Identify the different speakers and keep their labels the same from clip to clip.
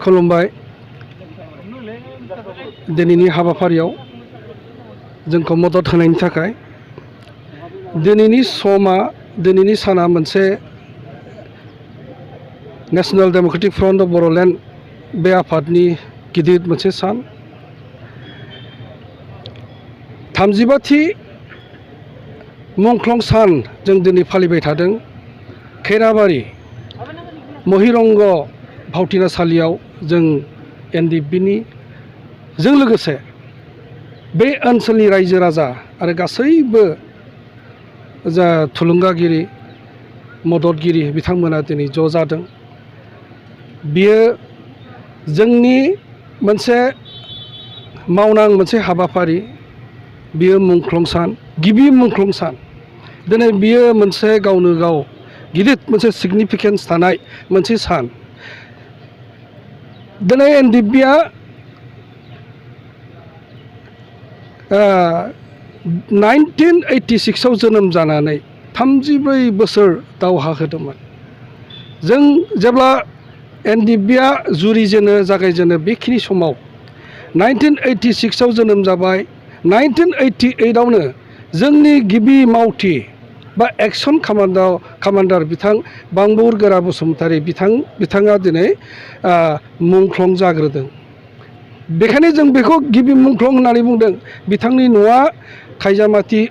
Speaker 1: खुलुमबाय दिनैनि हाबाफारियाव जोंखौ मदद होनायनि थाखाय। दिनैनि साना मोनसे national democratic front of Bodoland बे आफादनि गिदिर मोनसे सान। 35थि मुंख्लं सान जों दिनै फालिबाय थादों। खैराबारि महिरंग भावथिनासालियाव जों NDFBनि जों लोगोसे बे ओनसोलनि रायजो राजा आरो गासैबो जा थुलुंगागिरि मददगिरि बिथांमोना दिनै ज' जादों। बियो जोंनि मोनसे मावनां मोनसे हाबाफारि। बियो मुंख्लं सान, गिबि मुंख्लं सान। दिनै बियो मोनसे गावनो गाव गिदिर मोनसे सिगनिफिकेन्स थानाय मोनसे सान। दिनै NDFBआ 1986 जोनोम जानानै 34 बोसोर दावहा होदोंमोन। जों जेब्ला NDFBआ जागायजेनो बेखिनि समाव 1986 जोनोम जाबाय। 1988आवनो जोंनि गिबि मावथि बा एक्सन कामान्डार बिथां बांबुर गोरा बसुमतारी बिथाङा दिनै मुंख्लं जाग्रोदों। बेखायनो जों बेखौ गिबि मुंख्लं होननानै बुंदों। बिथांनि न'आ खायजामाथि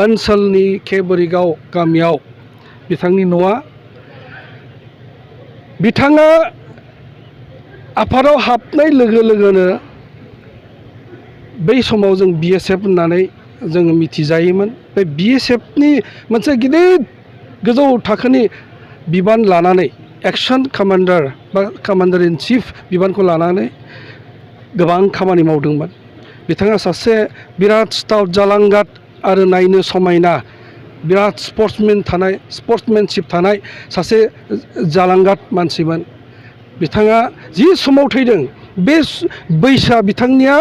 Speaker 1: ओनसोलनि केबरिगाव गामियाव बिथांनि न'आ। बिथाङा आफादाव हाबनाय लोगो लोगोनो बै समाव जों BSF होननानै जोङो मिथिजायोमोन। बे BSFनि मोनसे गिदिर गोजौ थाखोनि बिबान लानानै एक्सन कामान्डार बा कामान्डार इन चिफ बिबानखौ लानानै गोबां खामानि मावदोंमोन। बिथाङा सासे बिराद स्टाउट जालांगाद आरो नायनो समायना बिराद स्पर्ट्समेनशिप थानाय सासे जालांगाद मानसिमोन। बिथाङा जि समाव थैदों बे बैसोआ बिथांनिया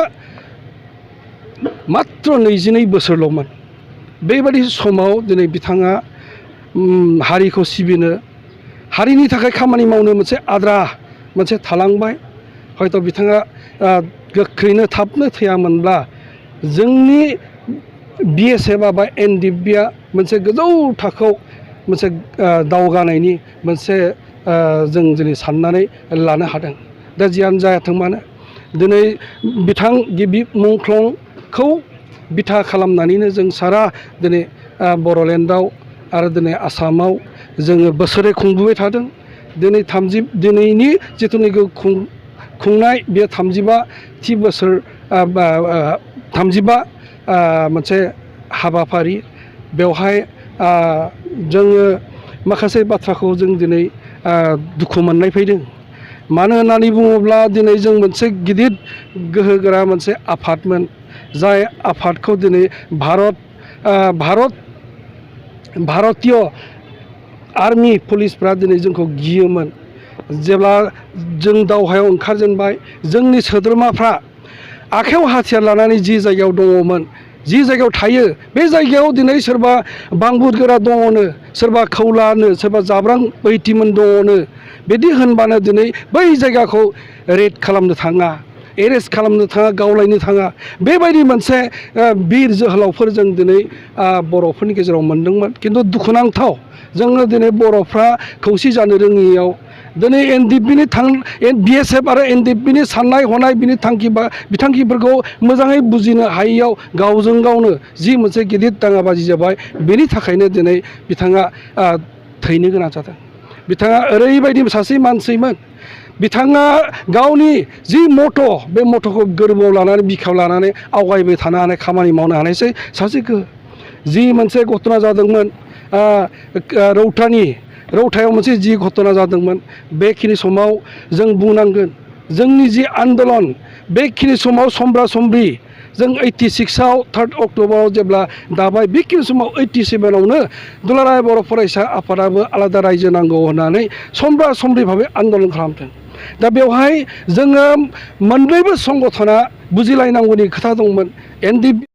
Speaker 1: मात्र 22 बोसोरल'मोन। बेबादि समाव दिनै बिथाङा हारिखौ सिबिनो हारिनि थाखाय खामानि मावनो मोनसे आद्रा मोनसे थालांबाय। हयथ' बिथाङा गोख्रैनो थाबनो थैयामोनब्ला जोंनि BSF बा NDFBआ मोनसे गोजौ थाखोआव मोनसे दावगानायनि मोनसे जों दिनै साननानै लानो हादों। दा जियानो जायाथों मानो दिनै बिथां गिबि मुंख्लंखौ बिथा खालामनानैनो जों सारा दिनै बर'लेण्डआव आरो दिनै आसामाव जोङो बोसोरै खुंबोबाय थादों। दिनैनि जिथुनाखि खुंनाय बे 35थि बोसोर 35 मोनसे हाबाफारि। बेवहाय जोङो माखासे बाथ्राखौ जों दिनै दुखु मोननाय फैदों। मानो होननानै बुङोब्ला दिनै जों मोनसे गिदिर गोहोगोरा मोनसे आफादमोन। जाय आफादखौ दिनै भारतीय आर्मि पुलिसफ्रा दिनै जोंखौ गियोमोन। जेब्ला जों दावहायाव ओंखारजेनबाय जोंनि सोद्रोमाफ्रा आखायाव हाथियार लानानै जि जायगायाव दङमोन जि जायगायाव थायो बे जायगायाव दिनै सोरबा बांबुर गोरा दङनो, सोरबा खौलानो, सोरबा जाब्रां बैटिमोन दङनो बिदि होनबानो दिनै बै जायगाखौ रेड खालामनो थाङा, एरेस्ट खालामनो थाङा, गावलायनो थाङा। बेबायदि मोनसे बिर जोहोलावफोर जों दिनै बर'फोरनि गेजेराव मोनदोंमोन। खिन्थु दुखुनांथाव जोङो दिनै बर'फ्रा खौसे जानो रोङियाव दिनै BSF आरो NDFBनि साननाय हनाय बिनि बिथांखिफोरखौ मोजाङै बुजिनो हायैयाव गावजों गावनो जि मोनसे गिदिर दाङाबाजि जाबाय। बेनि थाखायनो दिनै बिथाङा थैनो गोनां जादों। बिथाङा ओरैबायदि सासे मानसिमोन। बिथाङा गावनि जि बे मट'खौ गोरबोआव लानानै बिखायाव लानानै आवगायबाय थानो हानाय खामानि मावनो हानायसै सासे गोहो। जि मोनसे घटना जादोंमोन रौतायाव मोनसे जि घटना जादोंमोन बेखिनि समाव जों बुंनांगोन जोंनि जि आन्दलन बेखिनि समाव समब्रा समब्रि जों 86आव 3 अक्ट'बराव जेब्ला दाबाय बेखिनि समाव 87आवनो दुलाराय बर' फरायसा आफादाबो आलादा रायजो नांगौ होननानै समब्रा समब्रि भाबै आन्दलन खालामदों। दा बेवहाय जोङो मोननैबो संगठना बुजिलायनांगौनि खोथा दंमोन। NDFB